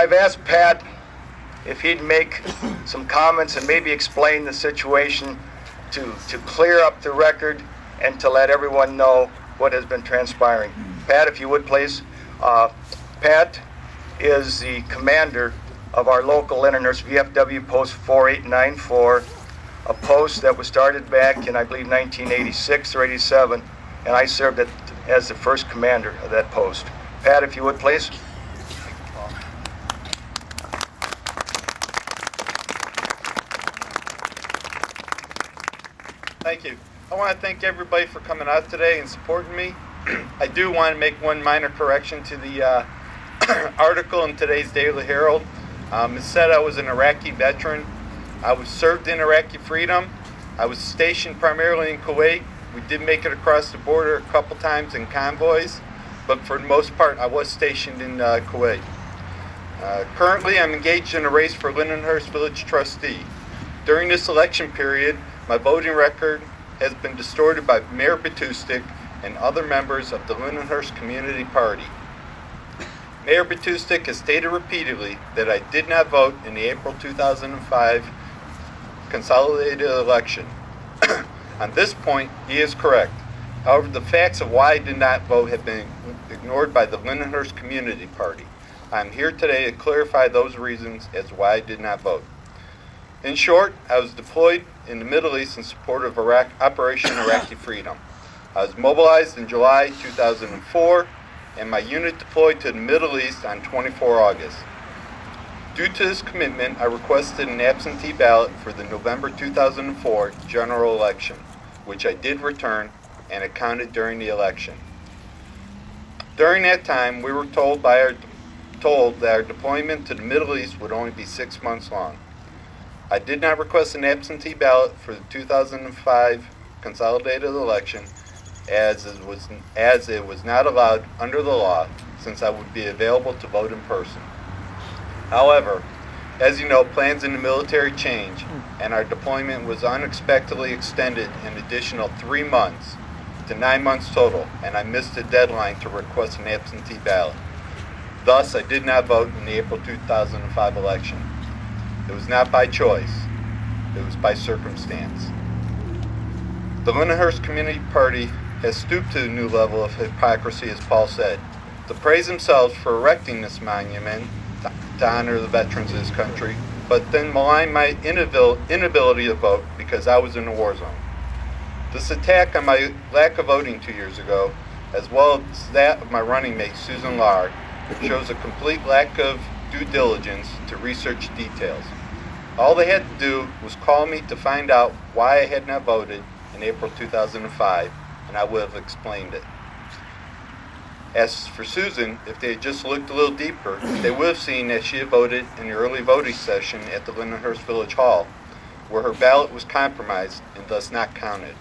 I've asked Pat if he'd make some comments and maybe explain the situation to clear up the record and to let everyone know what has been transpiring. Pat, if you would please. Pat is the commander of our local Lindenhurst VFW Post 4894, a post that was started back in, I believe, 1986 or 87, and I served as the first commander of that post. Pat, if you would please. Thank you. I want to thank everybody for coming out today and supporting me. I do want to make one minor correction to the article in today's Daily Herald. It said I was an Iraqi veteran. I was served in Iraqi freedom. I was stationed primarily in Kuwait. We did make it across the border a couple times in convoys, but for the most part I was stationed in Kuwait. Currently I'm engaged in a race for Lindenhurst Village Trustee. During this election period, my voting record has been distorted by Mayor Batustik and other members of the Lindenhurst Community Party. Mayor Batustik has stated repeatedly that I did not vote in the April 2005 consolidated election. On this point, he is correct. However, the facts of why I did not vote have been ignored by the Lindenhurst Community Party. I am here today to clarify those reasons as to why I did not vote. In short, I was deployed in the Middle East in support of Operation Iraqi Freedom. I was mobilized in July 2004, and my unit deployed to the Middle East on 24 August. Due to this commitment, I requested an absentee ballot for the November 2004 general election, which I did return, and it counted during the election. During that time, we were told that our deployment to the Middle East would only be 6 months long. I did not request an absentee ballot for the 2005 consolidated election as it was not allowed under the law, since I would be available to vote in person. However, as you know, plans in the military change, and our deployment was unexpectedly extended an additional 3 months to 9 months total, and I missed the deadline to request an absentee ballot. Thus, I did not vote in the April 2005 election. It was not by choice, it was by circumstance. The Lindenhurst Community Party has stooped to a new level of hypocrisy, as Paul said, to praise themselves for erecting this monument to honor the veterans of this country, but then malign my inability to vote because I was in a war zone. This attack on my lack of voting 2 years ago, as well as that of my running mate Susan Lahr, shows a complete lack of due diligence to research details. All they had to do was call me to find out why I had not voted in April 2005, and I would have explained it. As for Susan, if they had just looked a little deeper, they would have seen that she had voted in the early voting session at the Lindenhurst Village Hall, where her ballot was compromised and thus not counted.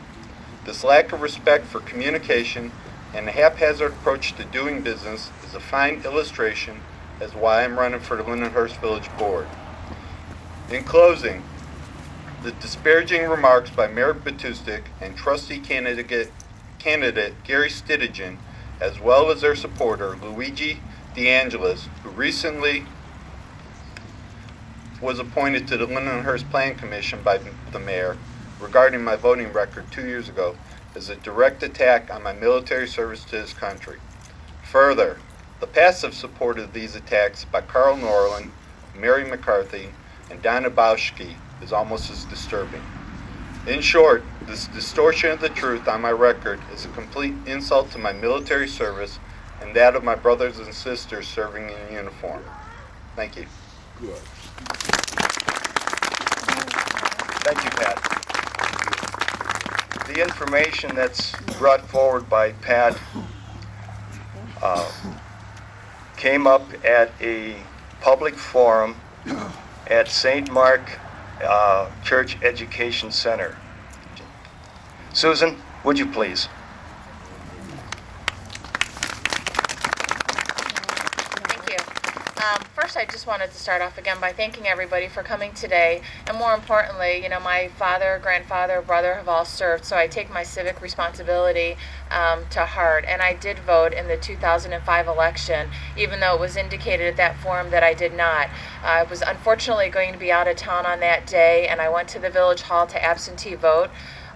This lack of respect for communication and the haphazard approach to doing business is a fine illustration as why I'm running for the Lindenhurst Village Board. In closing, the disparaging remarks by Mayor Batustik and trustee candidate Gary Stiddigen, as well as their supporter Luigi DeAngelis, who recently was appointed to the Lindenhurst Plan Commission by the mayor regarding my voting record 2 years ago, is a direct attack on my military service to this country. Further, the passive support of these attacks by Carl Norland, Mary McCarthy, and Donna Bauschke is almost as disturbing. In short, this distortion of the truth on my record is a complete insult to my military service and that of my brothers and sisters serving in uniform. Thank you. Good. Thank you, Pat. The information that's brought forward by Pat came up at a public forum at St. Mark Church Education Center. Susan, would you please? Thank you. First, I just wanted to start off again by thanking everybody for coming today. And more importantly, my father, grandfather, brother have all served, so I take my civic responsibility to heart. And I did vote in the 2005 election, even though it was indicated at that form that I did not. I was unfortunately going to be out of town on that day, and I went to the village hall to absentee vote.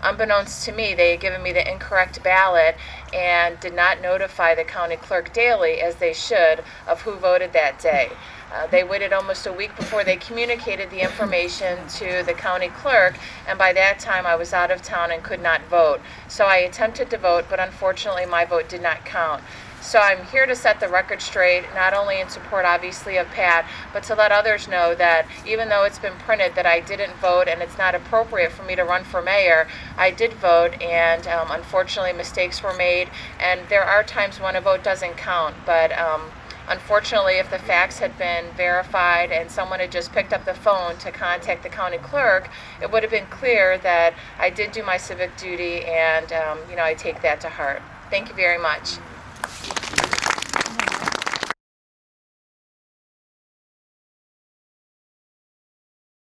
Unbeknownst to me, they had given me the incorrect ballot and did not notify the county clerk daily, as they should, of who voted that day. They waited almost a week before they communicated the information to the county clerk, and by that time I was out of town and could not vote. So I attempted to vote, but unfortunately my vote did not count. So I'm here to set the record straight, not only in support, obviously, of Pat, but to let others know that even though it's been printed that I didn't vote and it's not appropriate for me to run for mayor, I did vote, and unfortunately mistakes were made, and there are times when a vote doesn't count, but unfortunately, if the facts had been verified and someone had just picked up the phone to contact the county clerk, it would have been clear that I did do my civic duty, and I take that to heart. Thank you very much.